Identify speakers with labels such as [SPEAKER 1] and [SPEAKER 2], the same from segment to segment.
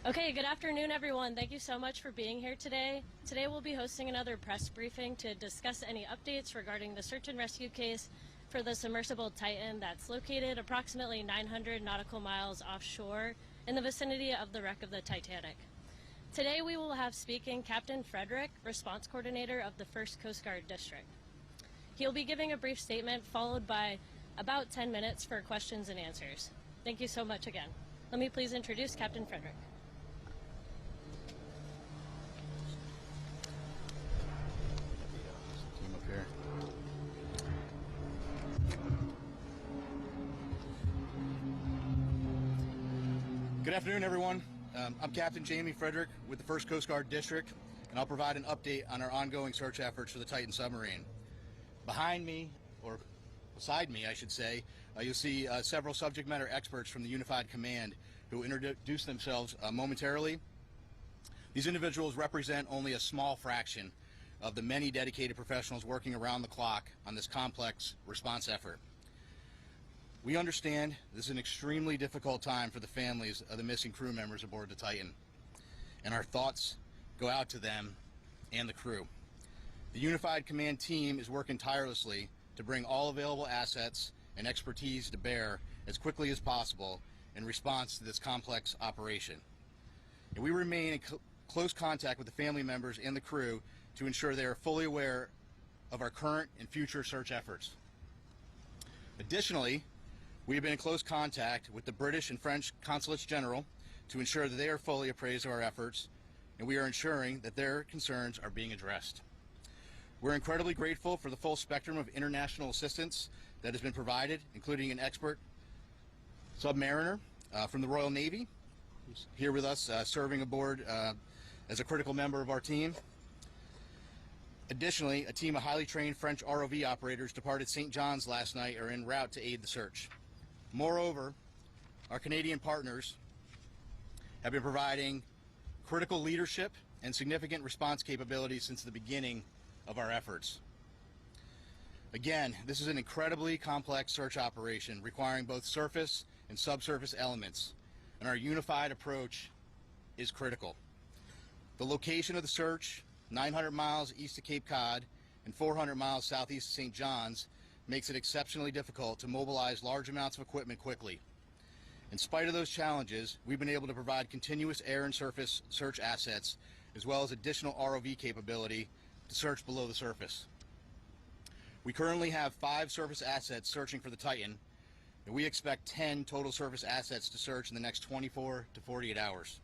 [SPEAKER 1] Okay, good afternoon, everyone. Thank you so much for being here today. Today we'll be hosting another press briefing to discuss any updates regarding the search and rescue case for the submersible Titan that's located approximately 900 nautical miles offshore in the vicinity of the wreck of the Titanic. Today we will have speaking Captain Frederick, Response Coordinator of the 1st Coast Guard District. He'll be giving a brief statement followed by about 10 minutes for questions and answers. Thank you so much again. Let me please introduce Captain Frederick.
[SPEAKER 2] Team up here. Good afternoon, everyone. I'm Captain Jamie Frederick with the 1st Coast Guard District, and I'll provide an update on our ongoing search efforts for the Titan submarine. Behind me, or beside me, I should say, you'll see several subject matter experts from the Unified Command who will introduce themselves momentarily. These individuals represent only a small fraction of the many dedicated professionals working around the clock on this complex response effort. We understand this is an extremely difficult time for the families of the missing crew members aboard the Titan, and our thoughts go out to them and the crew. The Unified Command team is working tirelessly to bring all available assets and expertise to bear as quickly as possible in response to this complex operation. And we remain in close contact with the family members and the crew to ensure they are fully aware of our current and future search efforts. Additionally, we have been in close contact with the British and French Consulates General to ensure that they are fully appraised of our efforts, and we are ensuring that their concerns are being addressed. We're incredibly grateful for the full spectrum of international assistance that has been provided, including an expert submariner from the Royal Navy, who's here with us serving aboard as a critical member of our team. Additionally, a team of highly trained French ROV operators departed St. John's last night are en route to aid the search. Moreover, our Canadian partners have been providing critical leadership and significant response capabilities since the beginning of our efforts. Again, this is an incredibly complex search operation requiring both surface and subsurface elements, and our unified approach is critical. The location of the search, 900 miles east of Cape Cod and 400 miles southeast of St. John's, makes it exceptionally difficult to mobilize large amounts of equipment quickly. In spite of those challenges, we've been able to provide continuous air and surface search assets, as well as additional ROV capability to search below the surface. We currently have 5 surface assets searching for the Titan, and we expect 10 total surface assets to search in the next 24 to 48 hours.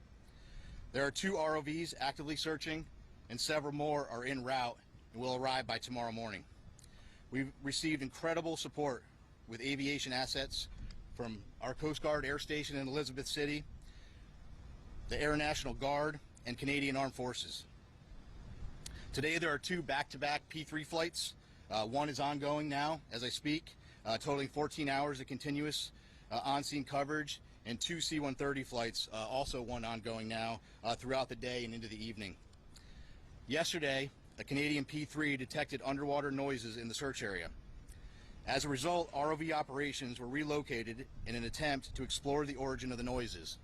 [SPEAKER 2] There are 2 ROVs actively searching, and several more are en route and will arrive by tomorrow morning. We've received incredible support with aviation assets from our Coast Guard Air Station in Elizabeth City, the Air National Guard, and Canadian Armed Forces. Today there are 2 back-to-back P3 flights. One is ongoing now as I speak, totaling 14 hours of continuous on-scene coverage, and 2 C-130 flights, also one ongoing now, throughout the day and into the evening. Yesterday, a Canadian P3 detected underwater noises in the search area. As a result, ROV operations were relocated in an attempt to explore the origin of the noises.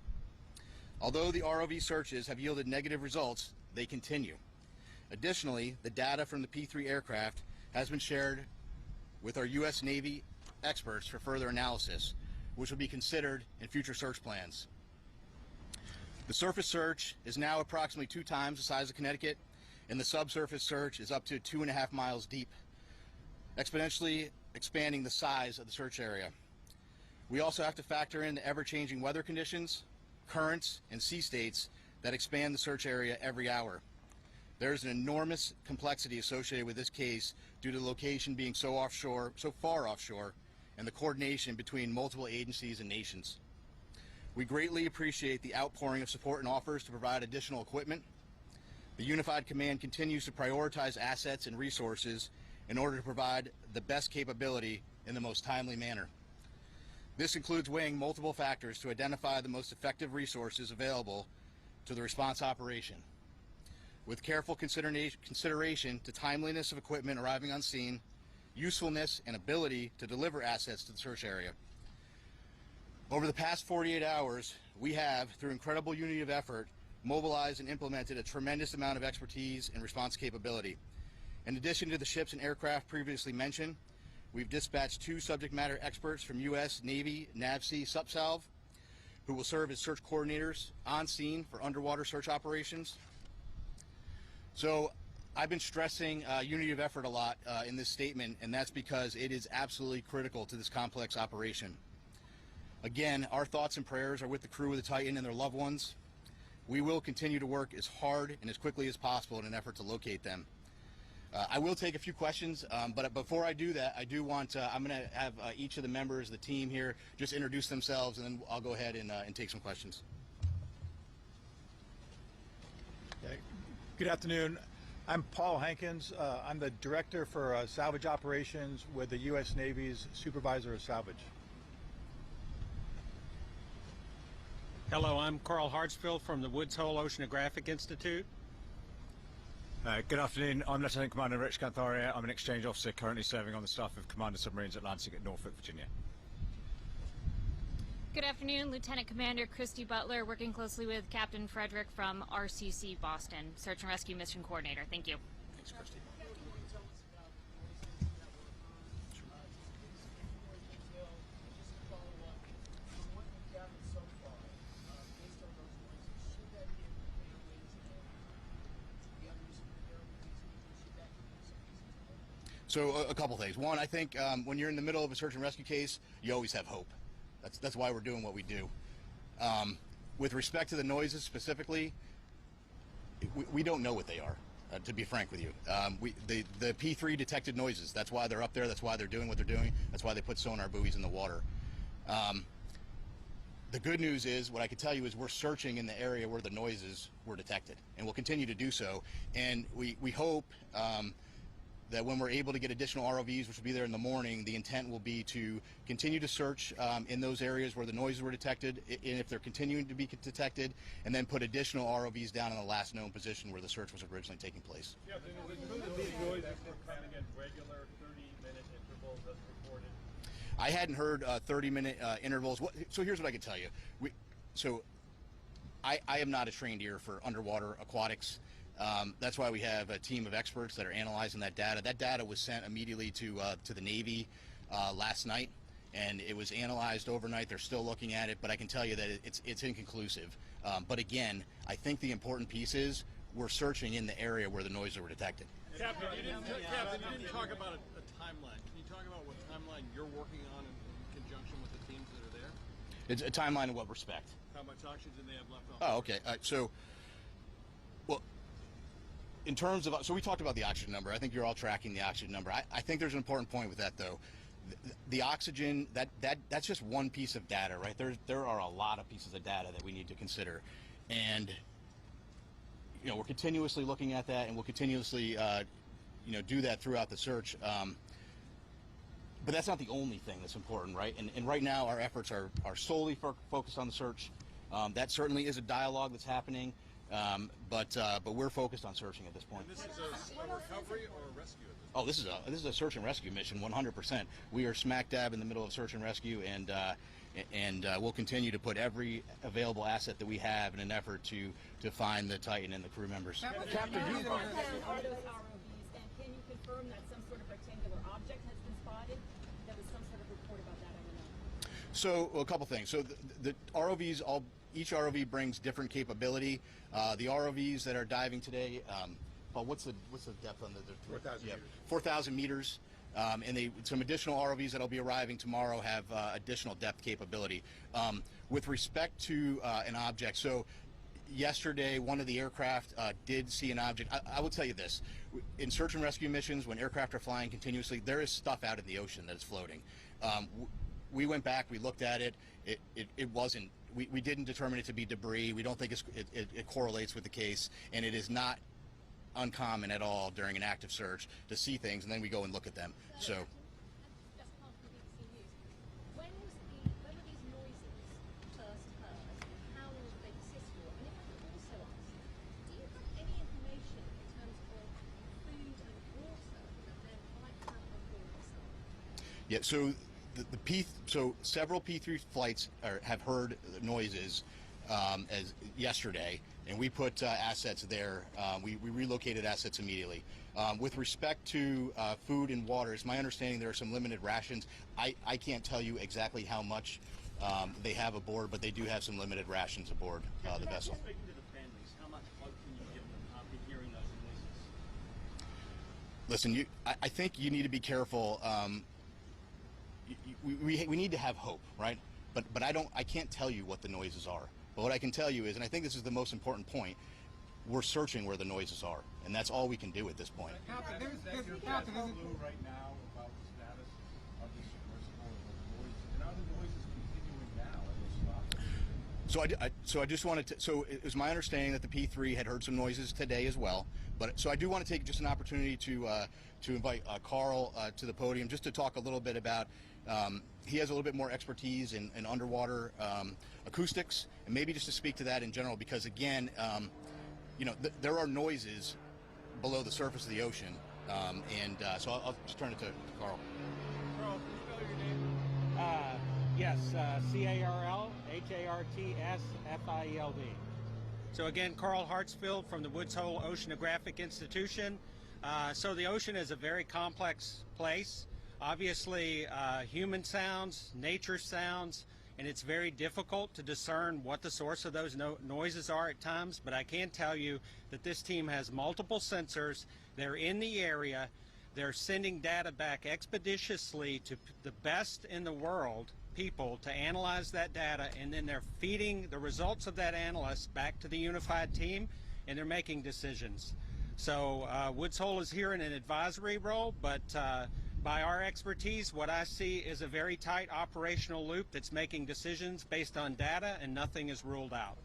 [SPEAKER 2] Although the ROV searches have yielded negative results, they continue. Additionally, the data from the P3 aircraft has been shared with our U.S. Navy experts for further analysis, which will be considered in future search plans. The surface search is now approximately 2 times the size of Connecticut, and the subsurface search is up to 2.5 miles deep, exponentially expanding the size of the search area. We also have to factor in the ever-changing weather conditions, currents, and sea states that expand the search area every hour. There's an enormous complexity associated with this case due to the location being so far offshore, and the coordination between multiple agencies and nations. We greatly appreciate the outpouring of support and offers to provide additional equipment. The Unified Command continues to prioritize assets and resources in order to provide the best capability in the most timely manner. This includes weighing multiple factors to identify the most effective resources available to the response operation, with careful consideration to timeliness of equipment arriving on scene, usefulness and ability to deliver assets to the search area. Over the past 48 hours, we have, through incredible unity of effort, mobilized and implemented a tremendous amount of expertise and response capability. In addition to the ships and aircraft previously mentioned, we've dispatched 2 subject matter experts from U.S. Navy NAVSEA SUPSALV, who will serve as search coordinators on scene for underwater search operations. So I've been stressing unity of effort a lot in this statement, and that's because it is absolutely critical to this complex operation. Again, our thoughts and prayers are with the crew of the Titan and their loved ones. We will continue to work as hard and as quickly as possible in an effort to locate them. I will take a few questions, but before I do that, I do want I'm going to have each of the members of the team here just introduce themselves, and then I'll go ahead and take some questions.
[SPEAKER 3] Okay. Good afternoon. I'm Paul Hankins. I'm the Director for Salvage Operations with the U.S. Navy's Supervisor of Salvage.
[SPEAKER 4] Hello, I'm Carl Hartsfield from the Woods Hole Oceanographic Institute.
[SPEAKER 5] Good afternoon. I'm Lieutenant Commander Rich Cantharia. I'm an exchange officer currently serving on the staff of Commander Submarines Atlantic at Norfolk, Virginia.
[SPEAKER 6] Good afternoon, Lieutenant Commander Christy Butler, working closely with Captain Frederick from RCC Boston, Search and Rescue Mission Coordinator. Thank you.
[SPEAKER 2] Thanks, Christy. So a couple things. One, I think when you're in the middle of a search and rescue case, you always have hope. That's why we're doing what we do. With respect to the noises specifically, we don't know what they are, to be frank with you. The P3 detected noises. That's why they're up there. That's why they're doing what they're doing. That's why they put sonar buoys in the water. The good news is, what I can tell you is we're searching in the area where the noises were detected, and we'll continue to do so. And we hope that when we're able to get additional ROVs, which will be there in the morning, the intent will be to continue to search in those areas where the noises were detected, and if they're continuing to be detected, and then put additional ROVs down in the last known position where the search was originally taking place.
[SPEAKER 7] Yeah, these noises were coming in regular 30-minute intervals as reported.
[SPEAKER 2] I hadn't heard 30-minute intervals. So here's what I can tell you. I am not a trained ear for underwater aquatics. That's why we have a team of experts that are analyzing that data. That data was sent immediately to the Navy last night, and it was analyzed overnight. They're still looking at it, but I can tell you that it's inconclusive. But again, I think the important piece is we're searching in the area where the noises were detected.
[SPEAKER 7] Captain, you didn't talk about a timeline. Can you talk about what timeline you're working on in conjunction with the teams that are there?
[SPEAKER 2] It's a timeline in what respect?
[SPEAKER 7] How much oxygen they have left on?
[SPEAKER 2] Oh, okay. Well, in terms of, so we talked about the oxygen number. I think you're all tracking the oxygen number. I think there's an important point with that, though. The oxygen, that's just one piece of data, right? There are a lot of pieces of data that we need to consider, and we're continuously looking at that, and we'll continuously do that throughout the search. But that's not the only thing that's important, right? And right now our efforts are solely focused on the search. That certainly is a dialogue that's happening. But we're focused on searching at this point.
[SPEAKER 7] And this is a recovery or a rescue?
[SPEAKER 2] Oh, this is a search and rescue mission, 100%. We are smack dab in the middle of search and rescue, and we'll continue to put every available asset that we have in an effort to find the Titan and the crew members.
[SPEAKER 8] Captain, are those ROVs, and can you confirm that some sort of rectangular object has been spotted? There was some sort of report about that, I don't know.
[SPEAKER 2] So a couple things. So the ROVs each ROV brings different capability. The ROVs that are diving today, Paul, what's the depth on the
[SPEAKER 3] 4,000 meters.
[SPEAKER 2] 4,000 meters. And some additional ROVs that'll be arriving tomorrow have additional depth capability. With respect to an object, so yesterday one of the aircraft did see an object. I will tell you this: in search and rescue missions, when aircraft are flying continuously, there is stuff out in the ocean that is floating. We went back, we looked at it. It wasn't. We didn't determine it to be debris. We don't think it correlates with the case, and it is not uncommon at all during an active search to see things, and then we go and look at them. So.
[SPEAKER 8] When were these noises first heard, and how long did they persist for? And if I could also ask, do you have any information in terms of food and water that there might have on board the site?
[SPEAKER 2] Yeah, so So several P3 flights have heard noises as yesterday, and we put assets there. We relocated assets immediately. With respect to food and water, it's my understanding there are some limited rations. I can't tell you exactly how much they have aboard, but they do have some limited rations aboard the vessel.
[SPEAKER 4] Speaking to the families, how much hope can you give them after hearing those noises?
[SPEAKER 2] Listen, I think you need to be careful. We need to have hope, right? But I can't tell you what the noises are. But what I can tell you is, and I think this is the most important point, we're searching where the noises are, and that's all we can do at this point.
[SPEAKER 9] Captain, there's right now about the status of the submersible and the noises, and are the noises continuing now at this spot?
[SPEAKER 2] So I just wanted to. So it was my understanding that the P3 had heard some noises today as well. But so I do want to take just an opportunity to invite Carl to the podium just to talk a little bit about. He has a little bit more expertise in underwater acoustics, and maybe just to speak to that in general, because again, there are noises below the surface of the ocean, so I'll just turn it to Carl.
[SPEAKER 7] Carl, can you spell your name?
[SPEAKER 4] Yes, Carl Hartsfield. So again, Carl Hartsfield from the Woods Hole Oceanographic Institution. So the ocean is a very complex place. Obviously, human sounds, nature sounds, and it's very difficult to discern what the source of those noises are at times, but I can tell you that this team has multiple sensors. They're in the area. They're sending data back expeditiously to the best in the world people to analyze that data, and then they're feeding the results of that analysis back to the unified team, and they're making decisions. So Woods Hole is here in an advisory role, but by our expertise, what I see is a very tight operational loop that's making decisions based on data, and nothing is ruled out.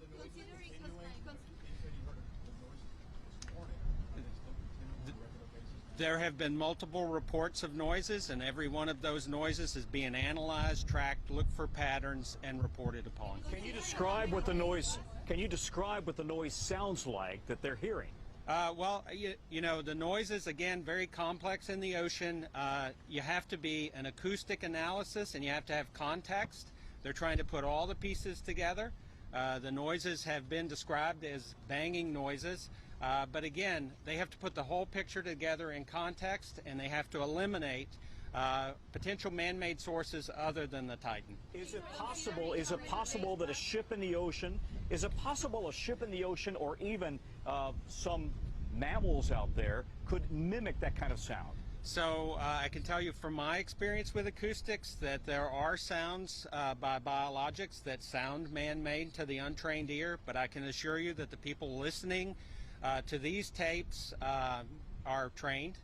[SPEAKER 4] There have been multiple reports of noises, and every one of those noises is being analyzed, tracked, looked for patterns, and reported upon.
[SPEAKER 10] Can you describe what the noise? Can you describe what the noise sounds like that they're hearing?
[SPEAKER 4] Well, you know, the noises, again, very complex in the ocean. You have to be an acoustic analysis, and you have to have context. They're trying to put all the pieces together. The noises have been described as banging noises, but again, they have to put the whole picture together in context, and they have to eliminate potential man-made sources other than the Titan.
[SPEAKER 10] Is it possible that a ship in the ocean, or even some mammals out there could mimic that kind of sound?
[SPEAKER 4] So I can tell you from my experience with acoustics that there are sounds by biologics that sound man-made to the untrained ear, but I can assure you that the people listening to these tapes are trained.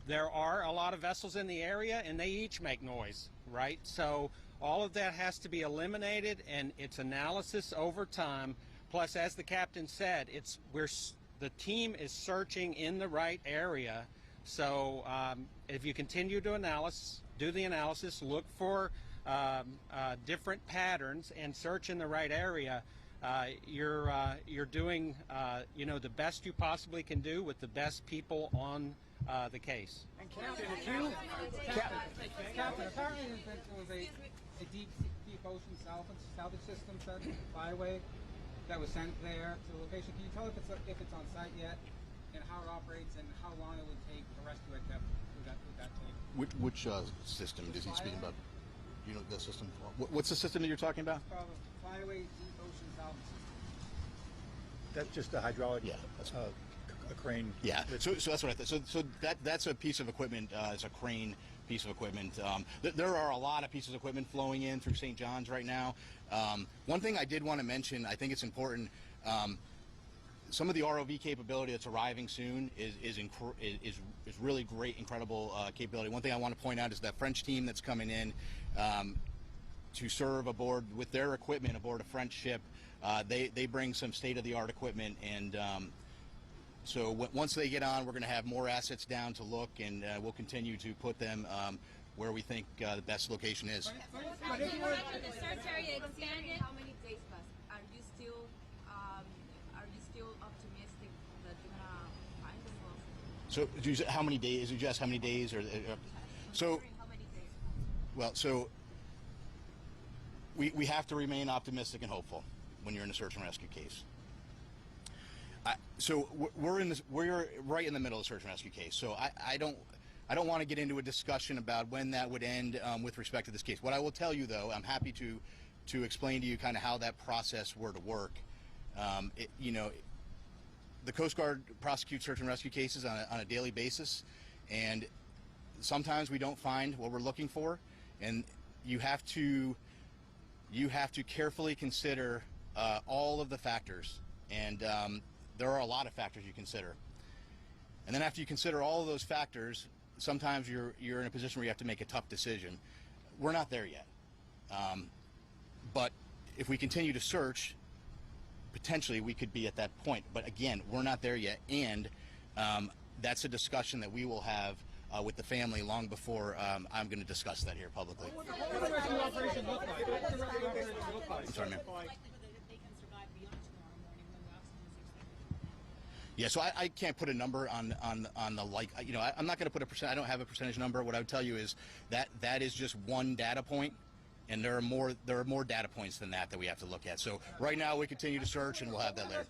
[SPEAKER 4] There are a lot of vessels in the area, and they each make noise, right? So all of that has to be eliminated, and it's analysis over time. Plus, as the captain said, the team is searching in the right area. So if you continue to do the analysis, look for different patterns, and search in the right area, you're doing the best you possibly can do with the best people on the case.
[SPEAKER 11] And Captain, apparently there was a deep ocean salvage system flyway that was sent there to the location. Can you tell if it's on site yet, and how it operates, and how long it would take to rescue it with that tape?
[SPEAKER 2] Which system is he speaking about? You know the system. What's the system that you're talking about?
[SPEAKER 11] It's called a flyway deep ocean salvage system.
[SPEAKER 3] That's just a hydraulic.
[SPEAKER 2] Yeah, that's
[SPEAKER 3] a crane.
[SPEAKER 2] Yeah, so that's what I thought. So that's a piece of equipment. It's a crane piece of equipment. There are a lot of pieces of equipment flowing in through St. John's right now. One thing I did want to mention, I think it's important. Some of the ROV capability that's arriving soon is really great, incredible capability. One thing I want to point out is that French team that's coming in to serve aboard with their equipment aboard a French ship. They bring some state-of-the-art equipment, and so once they get on, we're going to have more assets down to look, and we'll continue to put them where we think the best location is.
[SPEAKER 8] But if you were the search area expanded, how many days passed? Are you still optimistic that you're gonna find them?
[SPEAKER 2] So how many days? You just how many days, or so?
[SPEAKER 8] How many days?
[SPEAKER 2] Well, so we have to remain optimistic and hopeful when you're in a search and rescue case. So we're right in the middle of the search and rescue case. So I don't want to get into a discussion about when that would end with respect to this case. What I will tell you, though, I'm happy to explain to you kind of how that process were to work. You know, the Coast Guard prosecutes search and rescue cases on a daily basis, and sometimes we don't find what we're looking for, and you have to carefully consider all of the factors, and there are a lot of factors you consider. And then after you consider all of those factors, sometimes you're in a position where you have to make a tough decision. We're not there yet. But if we continue to search, potentially we could be at that point. But again, we're not there yet, and that's a discussion that we will have with the family long before I'm going to discuss that here publicly.
[SPEAKER 11] What does the rescue operation look like? What does the rescue operation look like?
[SPEAKER 2] I'm sorry, ma'am. Yeah, so I can't put a number on the, like, you know, I'm not going to put a percent. I don't have a percentage number. What I would tell you is that is just one data point, and there are more data points than that we have to look at. So right now we continue to search, and we'll have that later.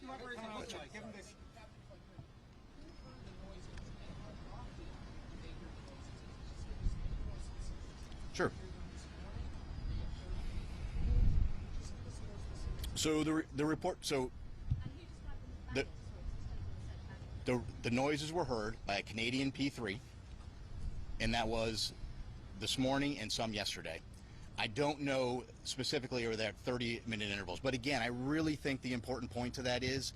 [SPEAKER 2] Sure. So the report. So the noises were heard by a Canadian P3, and that was this morning and some yesterday. I don't know specifically or they're 30-minute intervals, but again, I really think the important point to that is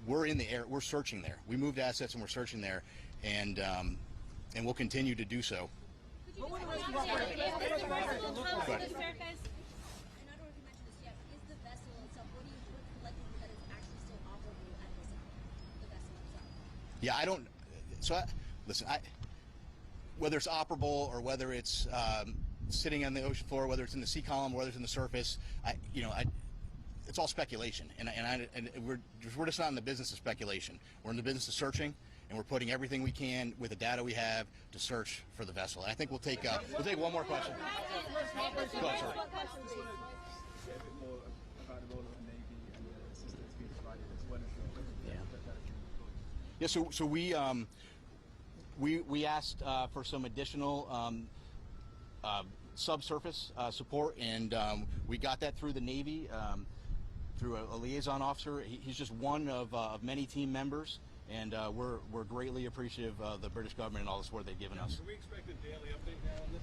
[SPEAKER 2] we're in the air, we're searching there. We moved assets and we're searching there, and we'll continue to do so.
[SPEAKER 8] Go ahead.
[SPEAKER 2] Yeah, I don't. So, listen. Whether it's operable or whether it's sitting on the ocean floor, whether it's in the sea column, whether it's in the surface, it's all speculation. And we're just not in the business of speculation. We're in the business of searching, and we're putting everything we can with the data we have to search for the vessel. And I think we'll take one more question. Go ahead, sorry. Yeah, so we asked for some additional subsurface support, and we got that through the Navy, through a liaison officer. He's just one of many team members, and we're greatly appreciative of the British government and all the support they've given us.
[SPEAKER 7] Can we expect a daily update now on this?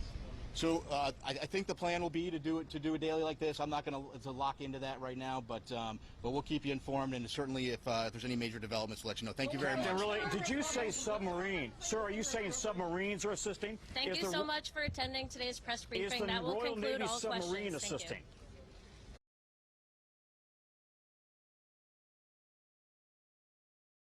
[SPEAKER 2] So I think the plan will be to do a daily like this. I'm not going to lock into that right now, but we'll keep you informed, and certainly if there's any major developments, we'll let you know. Thank you very much.
[SPEAKER 10] Really, did you say submarine? Sir, are you saying submarines are assisting?
[SPEAKER 1] Thank you so much for attending today's press briefing. That will conclude all questions.
[SPEAKER 10] Is the Royal Navy submarine assisting?